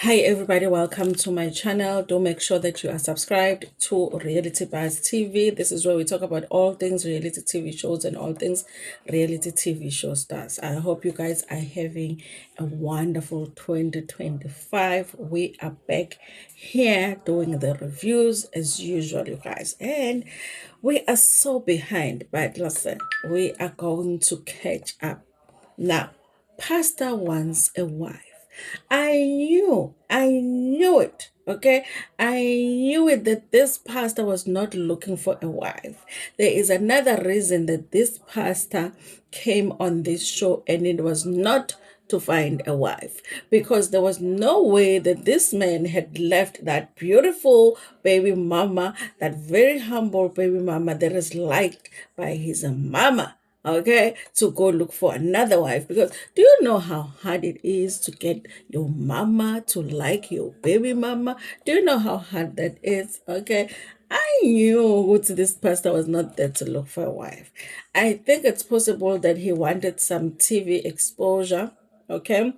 Hi everybody, welcome to my channel. Do make sure that you are subscribed to Reality Buzz TV. This is where we talk about all things reality TV shows and all things reality TV show stars. I hope you guys are having a wonderful 2025. We are back here doing the reviews as usual, you guys. And we are so behind, but listen, we are going to catch up. Now, Pastor wants a wife. I knew it. Okay, I knew it that this pastor was not looking for a wife. There is another reason that this pastor came on this show, and it was not to find a wife, because there was no way that this man had left that beautiful baby mama, that very humble baby mama that is liked by his mama, okay, to go look for another wife. Because do you know how hard it is to get your mama to like your baby mama? Do you know how hard that is? Okay, I knew this pastor was not there to look for a wife. I think it's possible that he wanted some TV exposure, okay,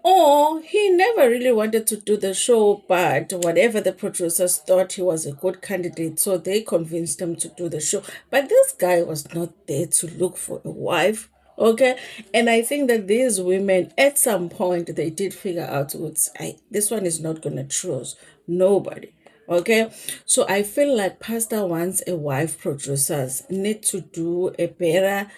or he never really wanted to do the show, but whatever, the producers thought he was a good candidate, so they convinced him to do the show. But this guy was not there to look for a wife. Okay, and I think that these women at some point they did figure out this one is not gonna choose nobody. Okay, so I feel like pastor wants a wife. Producers need to do a better,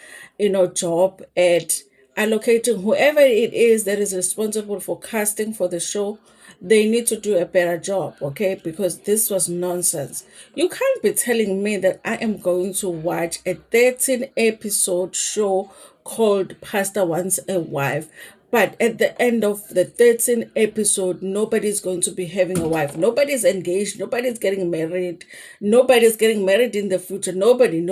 job at allocating whoever it is that is responsible for casting for the show. They need to do a better job, okay? Because this was nonsense. You can't be telling me that I am going to watch a 13 episode show called Pastor Wants a Wife, but at the end of the 13th episode, nobody's going to be having a wife. Nobody's engaged. Nobody's getting married. Nobody's getting married in the future. Nobody.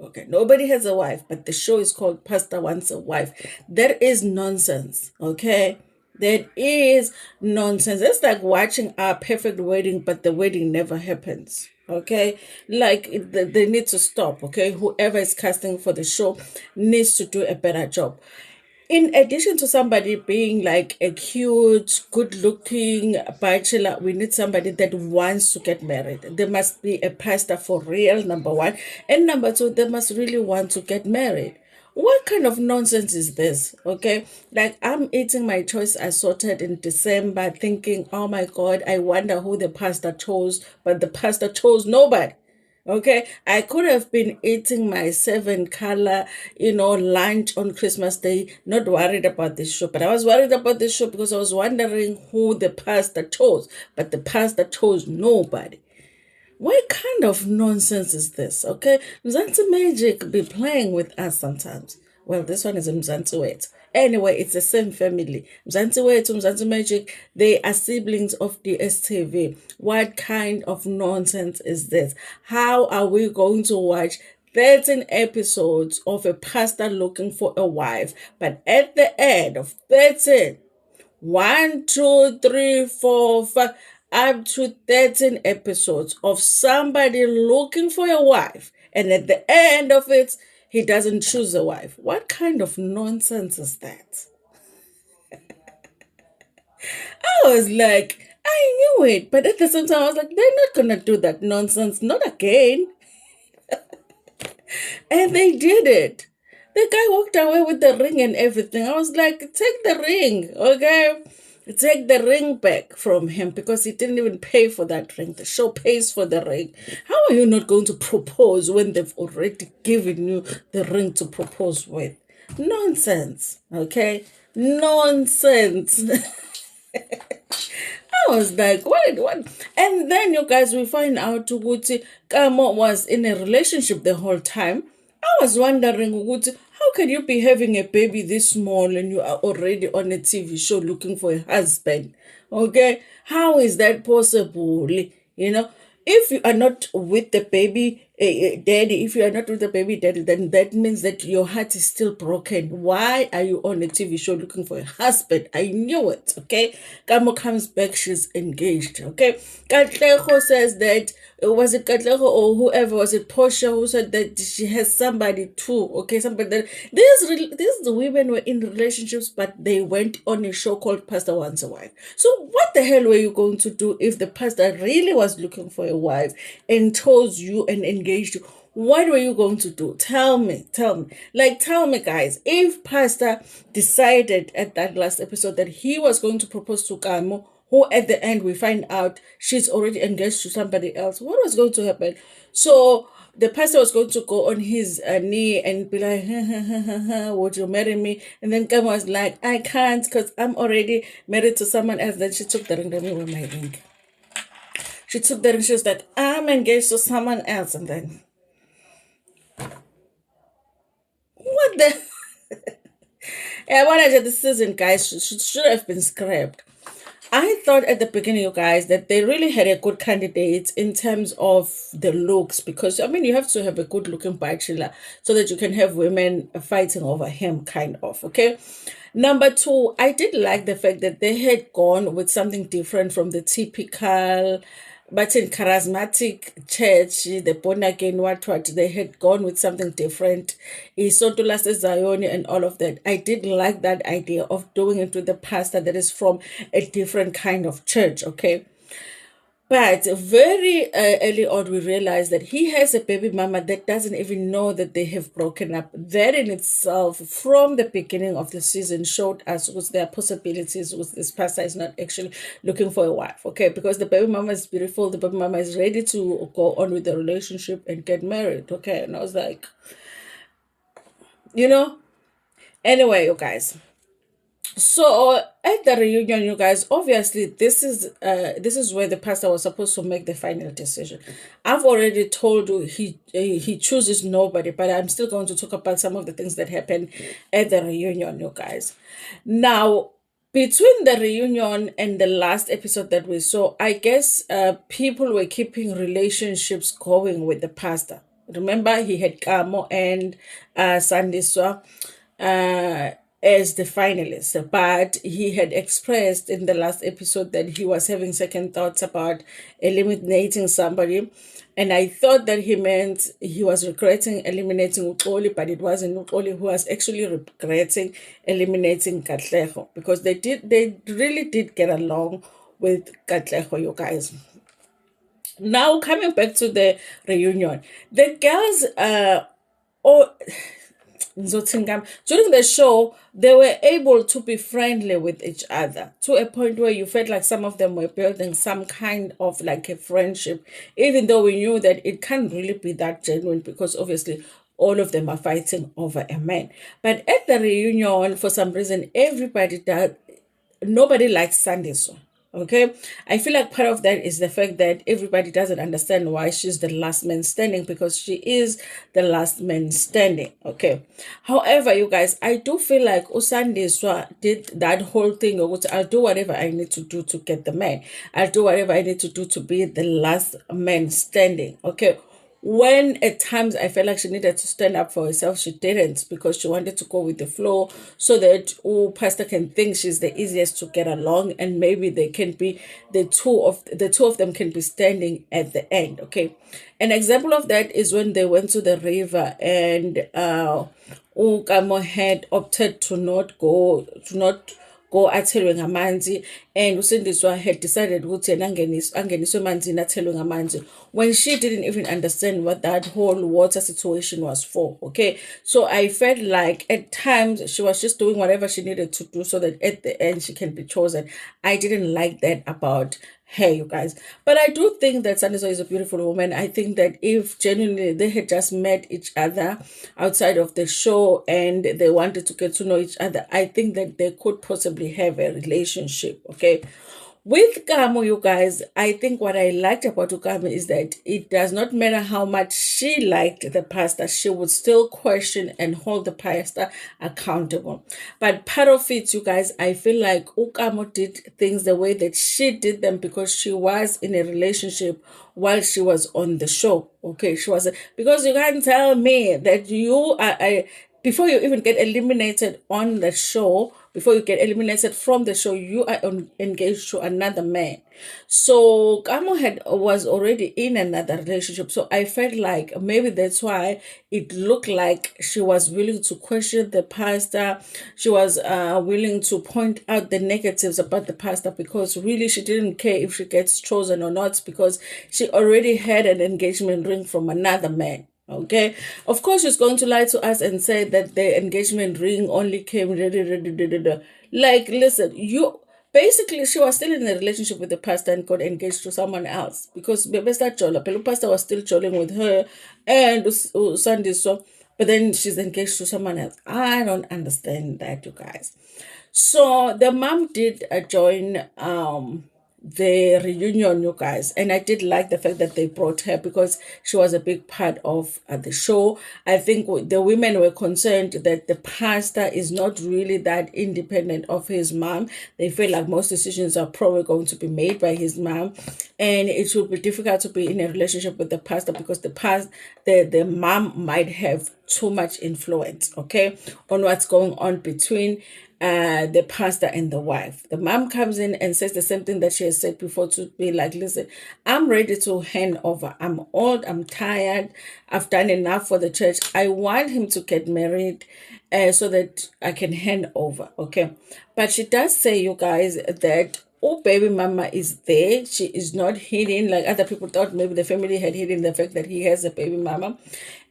Okay, nobody has a wife, but the show is called Pastor Wants a Wife. That is nonsense, okay? That is nonsense. It's like watching a perfect wedding, but the wedding never happens. Okay, like they need to stop. Okay, whoever is casting for the show needs to do a better job. In addition to somebody being like a cute, good looking bachelor, we need somebody that wants to get married. There must be a pastor for real, number one. And number two, they must really want to get married. What kind of nonsense is this? Okay, like I'm eating my choice assorted in December, thinking, oh my God, I wonder who the pastor chose, but the pastor chose nobody. Okay, I could have been eating my seven color, lunch on Christmas Day, not worried about this show. But I was worried about this show because I was wondering who the pastor chose. But the pastor chose nobody. What kind of nonsense is this? Okay, Mzansi Magic be playing with us sometimes. Well, this one is Mzansi Wet. Anyway, it's the same family. Mzansi Wet, Mzansi Magic, they are siblings of DSTV. What kind of nonsense is this? How are we going to watch 13 episodes of a pastor looking for a wife, but at the end of 13, 1, 2, 3, 4, 5, up to 13 episodes of somebody looking for a wife, and at the end of it, he doesn't choose a wife? What kind of nonsense is that? I was like, I knew it, but at the same time, I was like, they're not gonna do that nonsense, not again. And they did it. The guy walked away with the ring and everything. I was like, take the ring, okay? Take the ring back from him, because he didn't even pay for that ring. The show pays for the ring. How are you not going to propose when they've already given you the ring to propose with? Nonsense, okay? Nonsense. I was like, what? And then you guys, we find out Uguti Kamo was in a relationship the whole time. I was wondering, Uguti, how can you be having a baby this small and you are already on a TV show looking for a husband? Okay, how is that possible? If you are not with the baby daddy, if you are not with the baby daddy, then that means that your heart is still broken. Why are you on a TV show looking for a husband? I knew it, okay? Kamo comes back, she's engaged, okay? Katlego says that was it Katlego or whoever, was it Portia who said that she has somebody too? Okay, somebody that these women were in relationships, but they went on a show called Pastor Wants a Wife. So what the hell were you going to do if the pastor really was looking for a wife and chose you and engaged you? What were you going to do? Tell me, tell me. Like, tell me, guys, if Pastor decided at that last episode that he was going to propose to Kamo, who at the end we find out she's already engaged to somebody else, what was going to happen? So the pastor was going to go on his knee and be like, would you marry me? And then Kamo was like, I can't because I'm already married to someone else. Then she took the ring. Let me wear my ring. She took the ring. She was like, I'm engaged to someone else. And then, what the? I wanted the season, guys, should have been scrapped. I thought at the beginning, you guys, that they really had a good candidate in terms of the looks, because I mean, you have to have a good looking bachelor so that you can have women fighting over him, kind of. Okay. Number two, I did like the fact that they had gone with something different from the typical, but in charismatic church, the born again, what they had gone with something different. Isotola Zion and all of that. I did like that idea of doing it with the pastor that is from a different kind of church. Okay. But very early on, we realized that he has a baby mama that doesn't even know that they have broken up. That in itself, from the beginning of the season, showed us was there possibilities with this pastor is not actually looking for a wife. Okay, because the baby mama is beautiful, the baby mama is ready to go on with the relationship and get married. Okay, and I was like, you know, anyway, you guys. So at the reunion, you guys, obviously this is where the pastor was supposed to make the final decision. I've already told you he chooses nobody, but I'm still going to talk about some of the things that happened at the reunion, you guys. Now, between the reunion and the last episode that we saw, I guess people were keeping relationships going with the pastor. Remember, he had Kamo and Sandiswa as the finalist, but he had expressed in the last episode that he was having second thoughts about eliminating somebody. And I thought that he meant he was regretting eliminating Uxoli, but it wasn't Uxoli who was actually regretting eliminating Katlego, because they really did get along with Katlego, you guys. Now coming back to the reunion, the girls oh during the show, they were able to be friendly with each other to a point where you felt like some of them were building some kind of like a friendship, even though we knew that it can't really be that genuine because obviously all of them are fighting over a man. But at the reunion, for some reason, everybody does nobody likes Sunday so. Okay, I feel like part of that is the fact that everybody doesn't understand why she's the last man standing, because she is the last man standing. Okay, however, you guys, I do feel like Usandiswa did that whole thing of which I'll do whatever I need to do to get the man, I'll do whatever I need to do to be the last man standing. Okay, when at times I felt like she needed to stand up for herself, she didn't, because she wanted to go with the flow so that pastor can think she's the easiest to get along, and maybe they can be the two of them can be standing at the end. Okay, an example of that is when they went to the river and Ukamo had opted to not go athelwe ngamanzi, and usindiswa had decided ukuthi yena angeniswe emanzini athelwe ngamanzi, when she didn't even understand what that whole water situation was for. Okay, so I felt like at times she was just doing whatever she needed to do so that at the end she can be chosen. I didn't like that about hey, you guys. But I do think that Sandiso is a beautiful woman. I think that if genuinely they had just met each other outside of the show and they wanted to get to know each other, I think that they could possibly have a relationship. Okay. With Kamo, you guys, I think what I liked about Kamo is that it does not matter how much she liked the pastor, she would still question and hold the pastor accountable. But part of it, you guys, I feel like Ukamo did things the way that she did them because she was in a relationship while she was on the show. Okay, she was, because you can't tell me that you are before you even get eliminated on the show before you get eliminated from the show, you are engaged to another man. So Kamo was already in another relationship. So I felt like maybe that's why it looked like she was willing to question the pastor. She was willing to point out the negatives about the pastor, because really she didn't care if she gets chosen or not, because she already had an engagement ring from another man. Okay, of course she's going to lie to us and say that the engagement ring only came like, listen, you basically, she was still in a relationship with the pastor and got engaged to someone else, because Bebesta Chola, the pastor was still choling with her and Sunday, so but then she's engaged to someone else. I don't understand that, you guys. So the mom did join the reunion, you guys, and I did like the fact that they brought her, because she was a big part of the show. I think the women were concerned that the pastor is not really that independent of his mom. They feel like most decisions are probably going to be made by his mom, and it will be difficult to be in a relationship with the pastor, because the mom might have too much influence, okay, on what's going on between the pastor and the wife. The mom comes in and says the same thing that she has said before, to be like, listen, I'm ready to hand over. I'm old, I'm tired, I've done enough for the church. I want him to get married so that I can hand over, okay? But she does say, you guys, that oh, baby mama is there. She is not hidden like other people thought. Maybe the family had hidden the fact that he has a baby mama.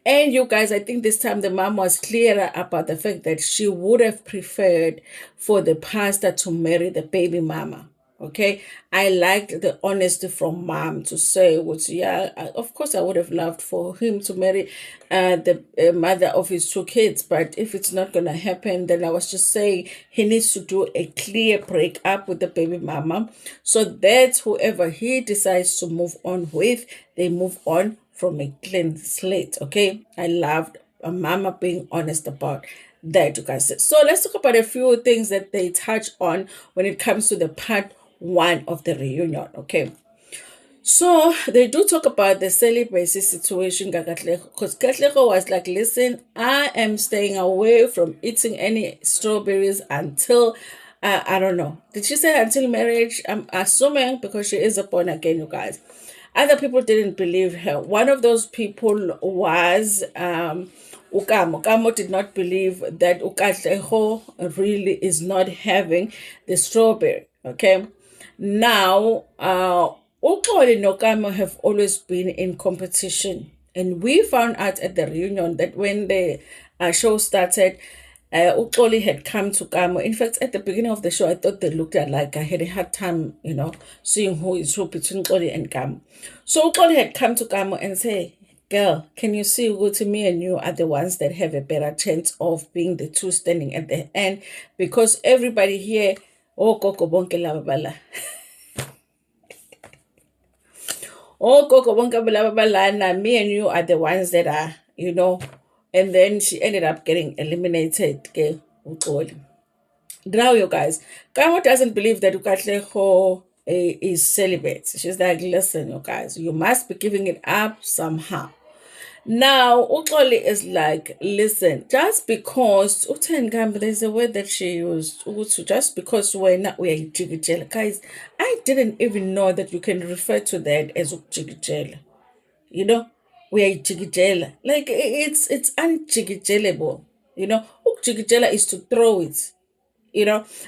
And you guys, I think this time the mom was clearer about the fact that she would have preferred for the pastor to marry the baby mama. Okay, I liked the honesty from mom to say, which, yeah, of course, I would have loved for him to marry the mother of his two kids. But if it's not going to happen, then I was just saying he needs to do a clear break up with the baby mama, so that whoever he decides to move on with, they move on from a clean slate. Okay, I loved a mama being honest about that, you guys. So let's talk about a few things that they touch on when it comes to the part one of the reunion. Okay, so they do talk about the celibacy situation, because Katlego was like, listen, I am staying away from eating any strawberries until, I don't know. Did she say until marriage? I'm assuming, because she is a born again, you guys. Other people didn't believe her. One of those people was Ukamo. Ukamo did not believe that Ukatleho really is not having the strawberry. Okay. Now, Uxoli and Okamo have always been in competition. And we found out at the reunion that when the show started, Uxoli had come to Kamo. In fact, at the beginning of the show, I thought they looked at like I had a hard time, seeing who is who between Uxoli and Kamo. So Uxoli had come to Kamo and say, girl, can you see to me and you are the ones that have a better chance of being the two standing at the end, because everybody here, oh, Koko Bonke Lababala. Oh, Koko Bonke Lababala, me and you are the ones that are, And then she ended up getting eliminated. Okay, now, you guys, Kamo doesn't believe that Ukatleho is celibate. She's like, listen, you guys, you must be giving it up somehow. Now, Uxoli is like, listen, just because, there's a word that she used, just because we're not, we are jigijela. Guys, I didn't even know that you can refer to that as jigijela. You know, we are jigijela. Like, it's unjigijelable. Jigijela is to throw it.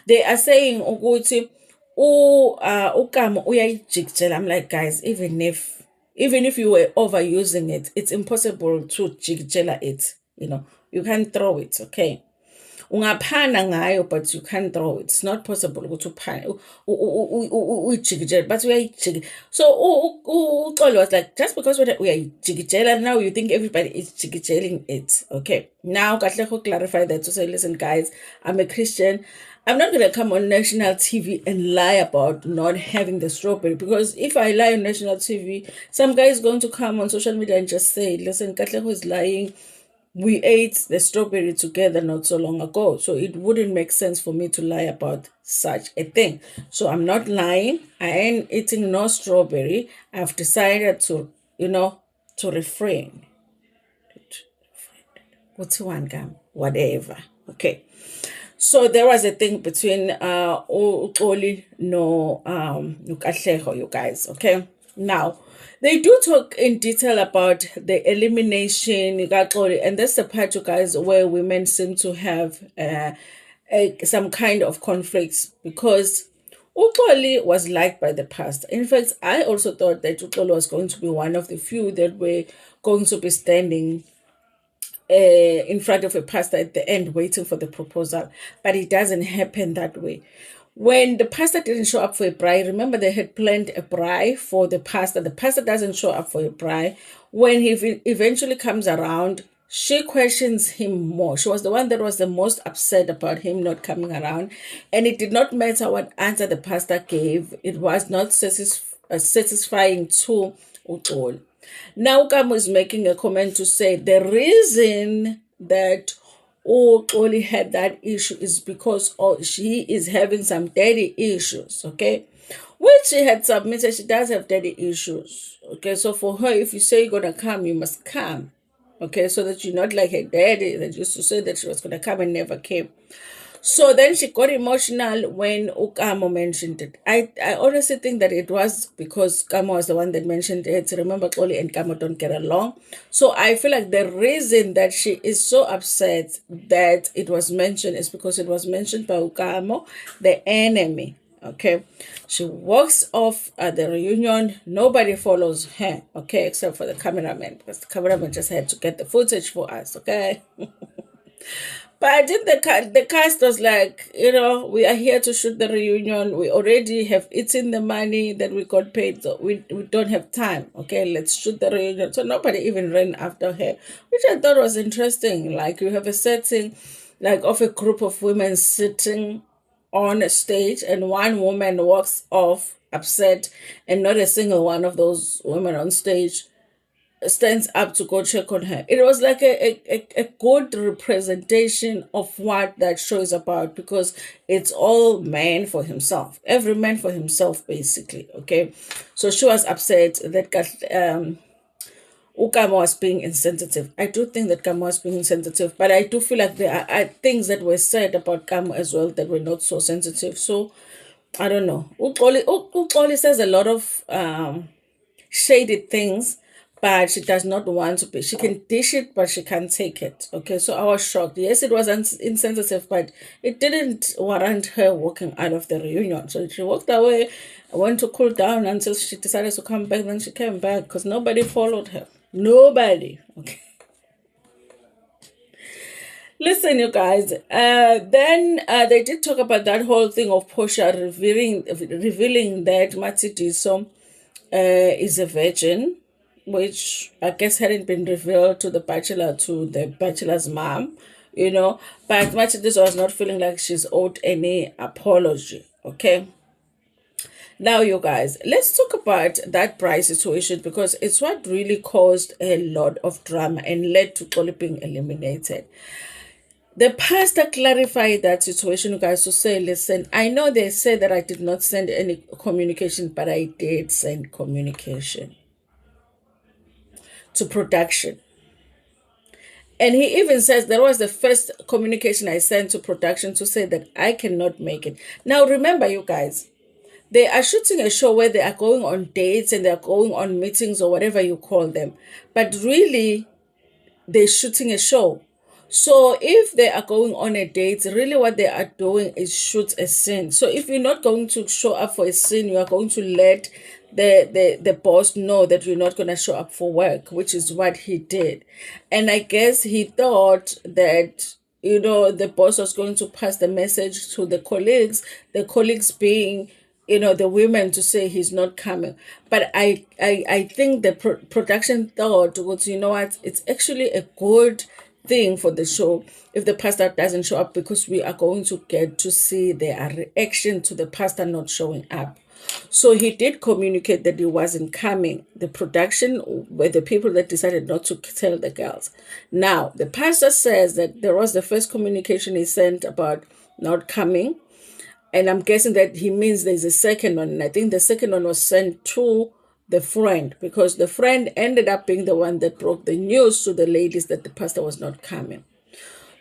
They are saying ukuthi ukamo uyayijikijela. I'm like, guys, even if you were overusing it, it's impossible to jikijela it. You can't throw it. Okay, ungaphana ngayo, but you can't throw it. It's not possible ukuthi uphane uyijikijela, but uyayijika. So uXolo was like, just because we are jikijela now, you think everybody is jikijeling it. Okay, now Katlego clarify that to say, listen, guys, I'm a Christian. I'm not going to come on national TV and lie about not having the strawberry, because if I lie on national TV, some guy is going to come on social media and just say, listen, Katlego is lying. We ate the strawberry together not so long ago. So it wouldn't make sense for me to lie about such a thing. So I'm not lying. I ain't eating no strawberry. I've decided to, to refrain. What's one gum? Whatever. Okay. So there was a thing between Oli no Katlego, you guys, okay? Now they do talk in detail about the elimination, Kaxoli, and that's the part, you guys, where women seem to have some kind of conflicts because Uxoli was liked by the pastor. In fact, I also thought that Uxoli was going to be one of the few that were going to be standing in front of a pastor at the end waiting for the proposal, but it doesn't happen that way. When the pastor didn't show up for a bride, remember they had planned a bride for the pastor. The pastor doesn't show up for a bride. When he eventually comes around, she questions him more. She was the one that was the most upset about him not coming around. And it did not matter what answer the pastor gave, it was not satisfying to Uxoli. Now Kamo is making a comment to say the reason that Oli had that issue is because she is having some daddy issues, okay? Which she had submitted, she does have daddy issues, okay? So for her, if you say you're gonna come, you must come, okay? So that you're not like her daddy that used to say that she was gonna come and never came. So then she got emotional when Ukamo mentioned it. I honestly think that it was because Kamo was the one that mentioned it. Remember, Oli and Kamo don't get along. So I feel like the reason that she is so upset that it was mentioned is because it was mentioned by Ukamo, the enemy. Okay, she walks off at the reunion. Nobody follows her, okay, except for the cameraman, because the cameraman just had to get the footage for us, okay. But I think the cast was like, we are here to shoot the reunion. We already have eaten the money that we got paid, so we don't have time. Okay, let's shoot the reunion. So nobody even ran after her, which I thought was interesting. Like you have a setting, like of a group of women sitting on a stage, and one woman walks off upset, and not a single one of those women on stage stands up to go check on her. It was like a good representation of what that show is about because it's all man for himself. Every man for himself, basically. Okay. So she was upset that Ukama was being insensitive. I do think that Kama was being insensitive, but I do feel like there are things that were said about Kama as well that were not so sensitive. So I don't know. Ukoli says a lot of shady things, but she does not want to be. She can dish it, but she can't take it. Okay, so I was shocked. Yes, it was insensitive, but it didn't warrant her walking out of the reunion. So she walked away, went to cool down until she decided to come back. Then she came back because nobody followed her. Nobody. Okay. Listen, you guys. Then they did talk about that whole thing of Portia revealing that Matidiso is a virgin, which I guess hadn't been revealed to the bachelor's mom, But Matidiso was not feeling like she's owed any apology. Okay. Now, you guys, let's talk about that price situation because it's what really caused a lot of drama and led to Xoli being eliminated. The pastor clarified that situation, you guys, to say, listen, I know they said that I did not send any communication, but I did send communication to production. And he even says that was the first communication I sent to production to say that I cannot make it. Now, remember, you guys, they are shooting a show where they are going on dates and they're going on meetings or whatever you call them. But really, they're shooting a show. So if they are going on a date, really what they are doing is shoot a scene. So if you're not going to show up for a scene, you are going to let the boss know that you're not going to show up for work, which is what he did. And I guess he thought that the boss was going to pass the message to the colleagues being the women to say he's not coming. But I think the production thought was, you know what, it's actually a good thing for the show if the pastor doesn't show up because we are going to get to see their reaction to the pastor not showing up. So he did communicate that he wasn't coming. The production were the people that decided not to tell the girls. Now, the pastor says that there was the first communication he sent about not coming. And I'm guessing that he means there's a second one. And I think the second one was sent to the friend because the friend ended up being the one that broke the news to the ladies that the pastor was not coming.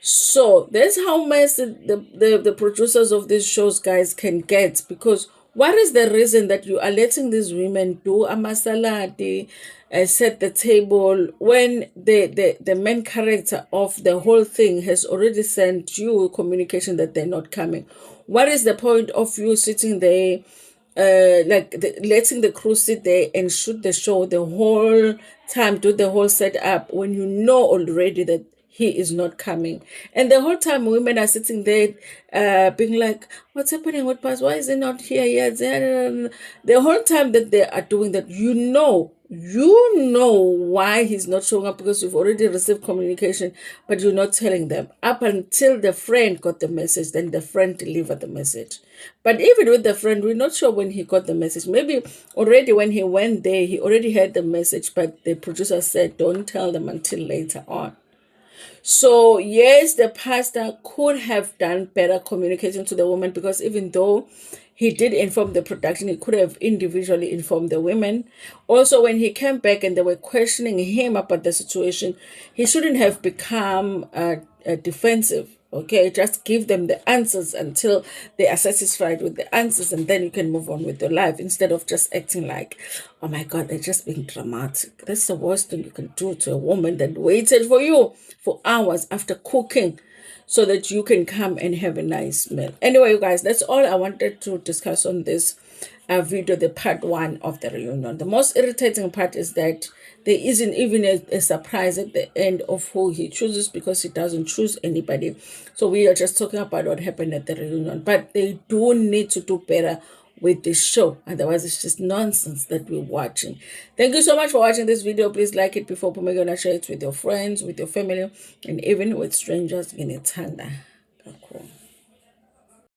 So that's how messy the producers of these shows, guys, can get. Because what is the reason that you are letting these women do a masaladi, set the table, when the main character of the whole thing has already sent you communication that they're not coming? What is the point of you sitting there, letting the crew sit there and shoot the show the whole time, do the whole setup, when you know already that he is not coming? And the whole time women are sitting there, being like, what's happening, what passed, why is he not here yet? The whole time that they are doing that, you know why he's not showing up, because you've already received communication, but you're not telling them up until the friend got the message. Then the friend delivered the message. But even with the friend, we're not sure when he got the message. Maybe already when he went there, he already had the message, but the producer said, don't tell them until later on. So yes, the pastor could have done better communicating to the woman, because even though he did inform the production, he could have individually informed the women. Also, when he came back and they were questioning him about the situation, he shouldn't have become defensive. Okay, just give them the answers until they are satisfied with the answers, and then you can move on with your life, instead of just acting like, oh my God, they're just being dramatic. That's the worst thing you can do to a woman that waited for you for hours after cooking so that you can come and have a nice meal. Anyway, you guys, that's all I wanted to discuss on this video, the part one of the reunion. The most irritating part is that there isn't even a surprise at the end of who he chooses, because he doesn't choose anybody. So we are just talking about what happened at the reunion. But they do need to do better with this show, otherwise it's just nonsense that we're watching. Thank you so much for watching this video. Please like it before Pumegona, share it with your friends, with your family, and even with strangers in Itanda.